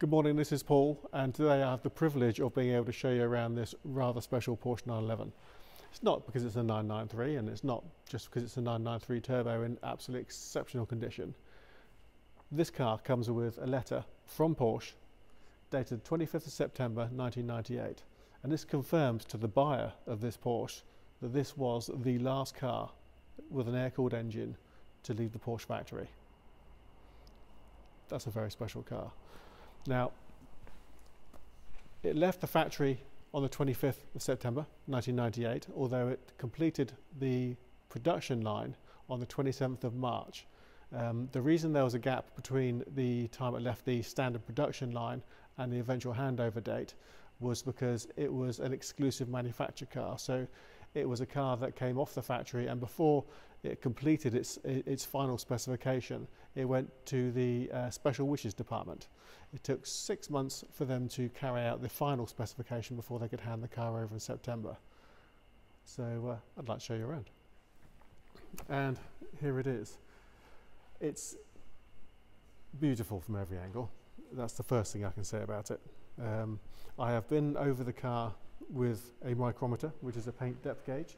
Good morning, this is Paul, and today I have the privilege of being able to show you around this rather special Porsche 911. It's not because it's a 993, and it's not just because it's a 993 turbo in absolutely exceptional condition. This car comes with a letter from Porsche dated 25th of September 1998, and this confirms to the buyer of this Porsche that this was the last car with an air-cooled engine to leave the Porsche factory. That's a very special car. Now, it left the factory on the 25th of September 1998, although it completed the production line on the 27th of March. The reason there was a gap between the time it left the standard production line and the eventual handover date was because it was an exclusive manufacturer car. So it was a car that came off the factory, and before it completed its final specification, it went to the special wishes department. It took 6 months for them to carry out the final specification before they could hand the car over in September. So I'd like to show you around. And here it is. It's beautiful from every angle. That's the first thing I can say about it. I have been over the car with a micrometer, which is a paint depth gauge,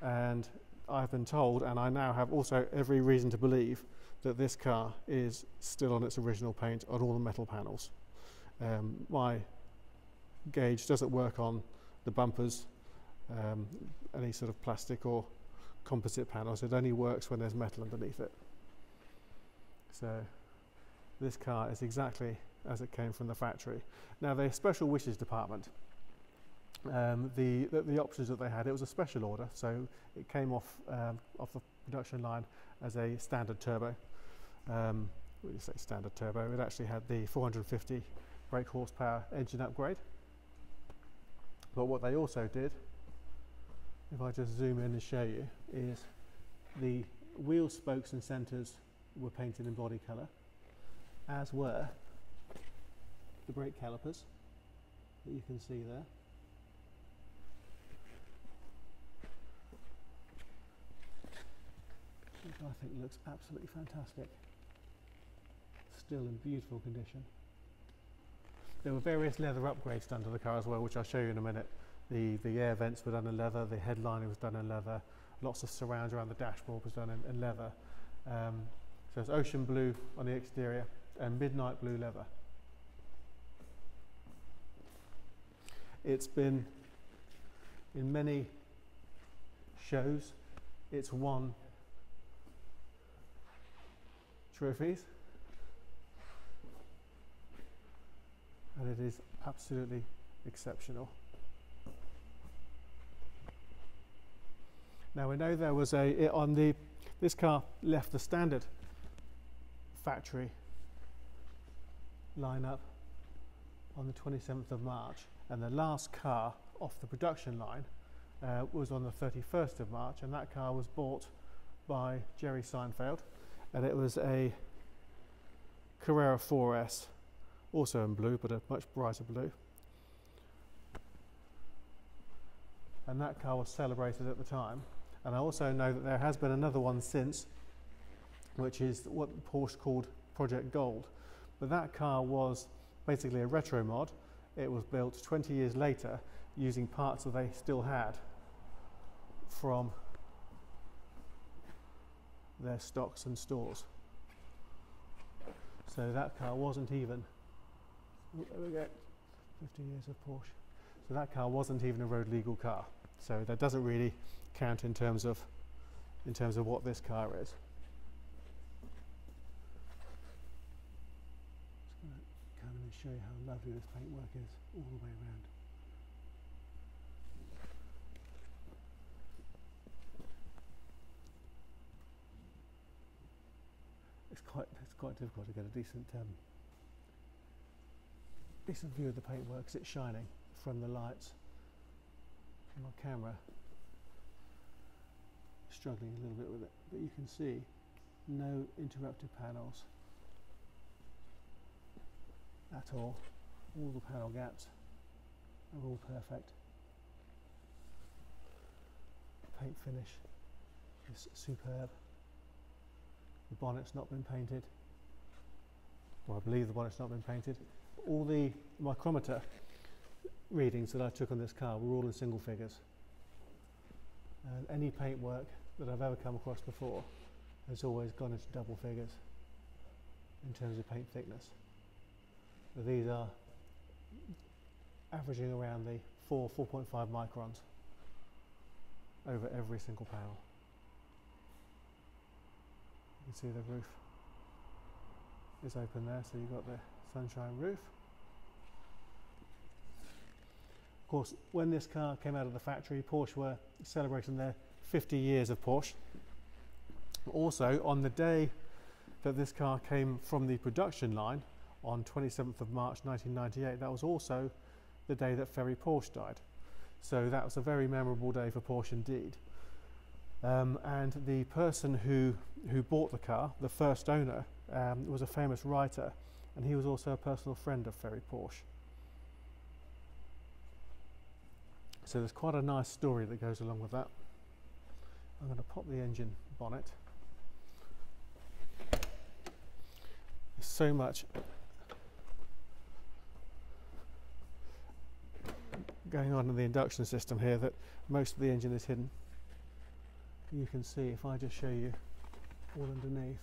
and I've been told, and I now have also every reason to believe, that this car is still on its original paint on all the metal panels. My gauge doesn't work on the bumpers, any sort of plastic or composite panels. It only works when there's metal underneath it. So this car is exactly as it came from the factory. Now, the special wishes department, the options that they had, it was a special order, so it came off the production line as a standard turbo. When you say standard turbo, it actually had the 450 brake horsepower engine upgrade. But what they also did, if I just zoom in and show you, is the wheel spokes and centres were painted in body colour, as were the brake calipers that you can see there. Which I think looks absolutely fantastic. Still in beautiful condition. There were various leather upgrades done to the car as well, which I'll show you in a minute. The air vents were done in leather, the headliner was done in leather, lots of surround around the dashboard was done in leather. So it's ocean blue on the exterior and midnight blue leather. It's been in many shows. It's won trophies, and it is absolutely exceptional. Now, we know there was this car left the standard factory lineup on the 27th of March, and the last car off the production line was on the 31st of March, and that car was bought by Jerry Seinfelds, and it was a Carrera 4S, also in blue, but a much brighter blue. And that car was celebrated at the time. And I also know that there has been another one since, which is what Porsche called Project Gold. But that car was basically a retro mod. It was built 20 years later using parts that they still had from their stocks and stores. So that car wasn't even, there we go, 50 years of Porsche. So that car wasn't even a road legal car. So that doesn't really count in terms of what this car is. Just going to come and show you how lovely this paintwork is all the way around. It's quite difficult to get a decent view of the paintwork because it's shining from the lights. My camera struggling a little bit with it, but you can see no interrupted panels at all. All the panel gaps are all perfect. Paint finish is superb. The bonnet's not been painted. Well, I believe the bonnet's not been painted. All the micrometer readings that I took on this car were all in single figures. And any paintwork that I've ever come across before has always gone into double figures in terms of paint thickness. So these are averaging around the 4.5 microns over every single panel. You can see the roof is open there, so you've got the sunshine roof. Of course, when this car came out of the factory, Porsche were celebrating their 50 years of Porsche. Also, on the day that this car came from the production line, on 27th of March 1998, that was also the day that Ferry Porsche died. So that was a very memorable day for Porsche indeed. And the person who bought the car, the first owner, was a famous writer, and he was also a personal friend of Ferry Porsche. So there's quite a nice story that goes along with that. I'm going to pop the engine bonnet. There's so much going on in the induction system here that most of the engine is hidden. You can see, if I just show you all underneath,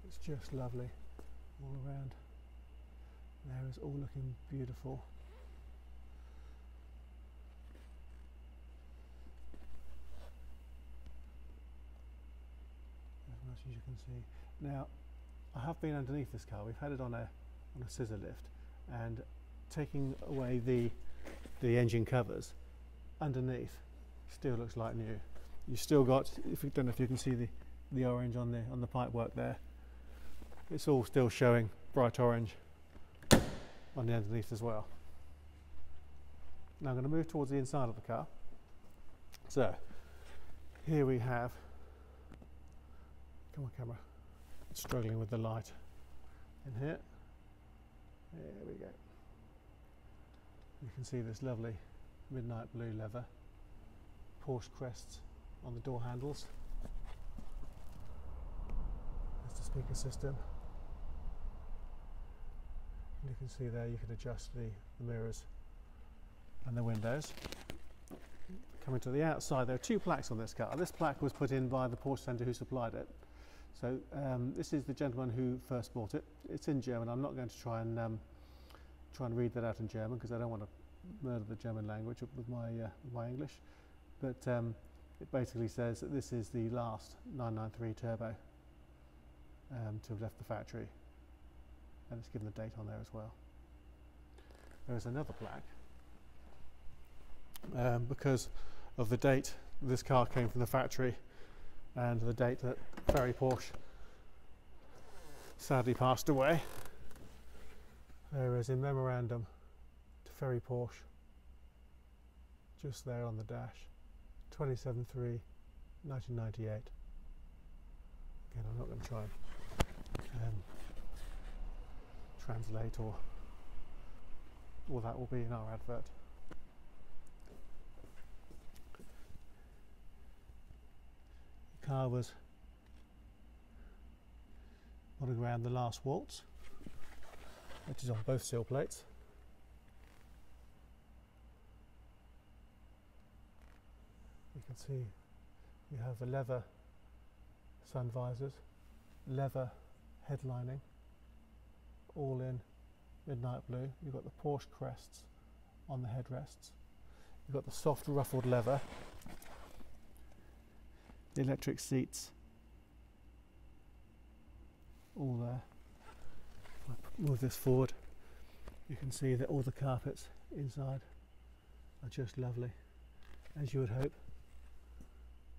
it's just lovely all around. There is all looking beautiful. As much as you can see. Now, I have been underneath this car. We've had it on a scissor lift, and taking away the engine covers, underneath still looks like new. You've still got, if you don't know if you can see the orange on the pipework there, it's all still showing bright orange on the underneath as well. Now I'm going to move towards the inside of the car. So here we have, come on camera, it's struggling with the light in here. There we go. You can see this lovely midnight blue leather, Porsche crests on the door handles. There's the speaker system. And you can see there you can adjust the mirrors and the windows. Coming to the outside, there are two plaques on this car. This plaque was put in by the Porsche centre who supplied it. So this is the gentleman who first bought it. It's in German. I'm not going to try and read that out in German because I don't want to murder the German language with my English. But it basically says that this is the last 993 turbo to have left the factory, and it's given the date on there as well. There is another plaque because of the date this car came from the factory and the date that Ferry Porsche sadly passed away. There is a memorandum to Ferry Porsche just there on the dash, 27/3/1998. Again, I'm not going to try and translate, or all that will be in our advert. The car was monogram the Last Waltz, which is on both sill plates. You can see you have the leather sun visors, leather headlining, all in midnight blue. You've got the Porsche crests on the headrests. You've got the soft ruffled leather, the electric seats, all there. If I move this forward, you can see that all the carpets inside are just lovely, as you would hope.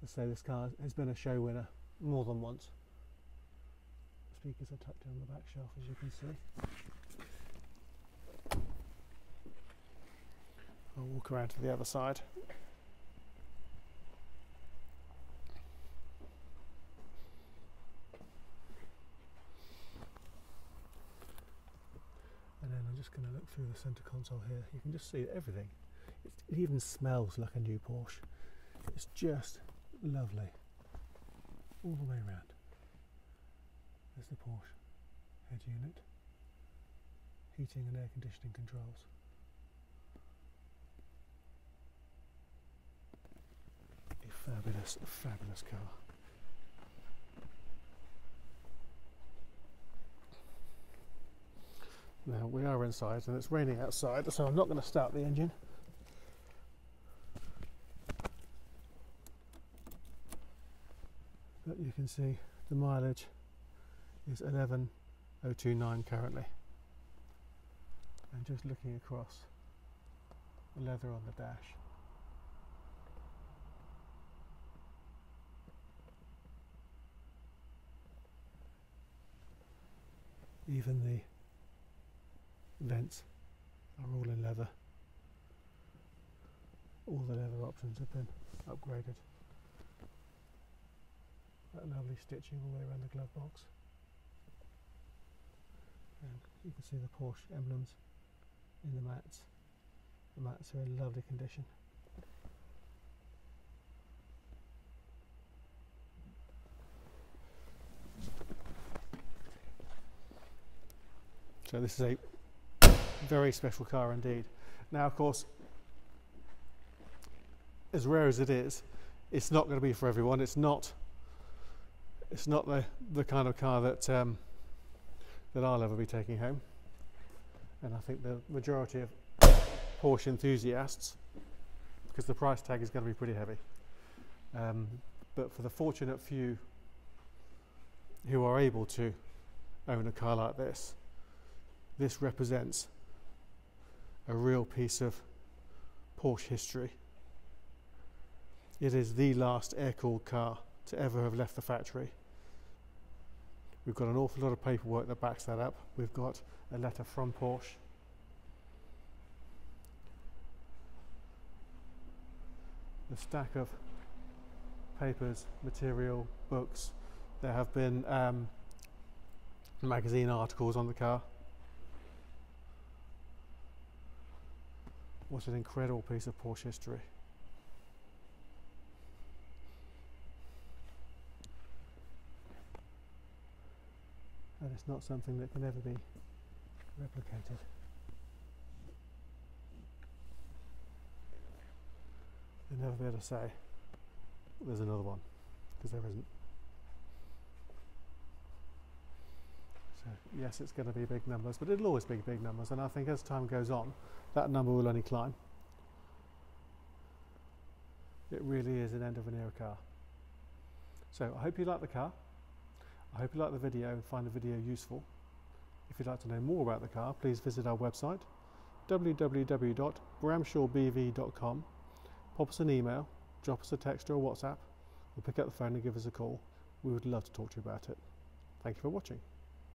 Let's say this car has been a show winner more than once. The speakers are tucked in the back shelf, as you can see. I'll walk around to the other side. And then I'm just going to look through the centre console here. You can just see everything. It even smells like a new Porsche. It's just lovely. all the way around. There's the Porsche head unit, heating and air conditioning controls. A fabulous, fabulous car. Now we are inside and it's raining outside, so I'm not going to start the engine. But you can see the mileage is 11,029 currently. And just looking across, the leather on the dash. Even the vents are all in leather. All the leather options have been upgraded. That lovely stitching all the way around the glove box. And you can see the Porsche emblems in the mats. The mats are in lovely condition. So this is a very special car indeed. Now of course, as rare as it is, it's not going to be for everyone. It's not the kind of car that that I'll ever be taking home. And I think the majority of Porsche enthusiasts, because the price tag is going to be pretty heavy. But for the fortunate few who are able to own a car like this, this represents a real piece of Porsche history. It is the last air-cooled car to ever have left the factory. We've got an awful lot of paperwork that backs that up. We've got a letter from Porsche. The stack of papers, material, books. There have been magazine articles on the car. What an incredible piece of Porsche history. And it's not something that can ever be replicated. You'll never be able to say there's another one, because there isn't. So yes, it's going to be big numbers, but it'll always be big numbers, and I think as time goes on, that number will only climb. It really is an end of an era car. So I hope you like the car. I hope you like the video and find the video useful. If you'd like to know more about the car, please visit our website www.bramshawbv.com. Pop us an email, drop us a text or a WhatsApp, or pick up the phone and give us a call. We would love to talk to you about it. Thank you for watching.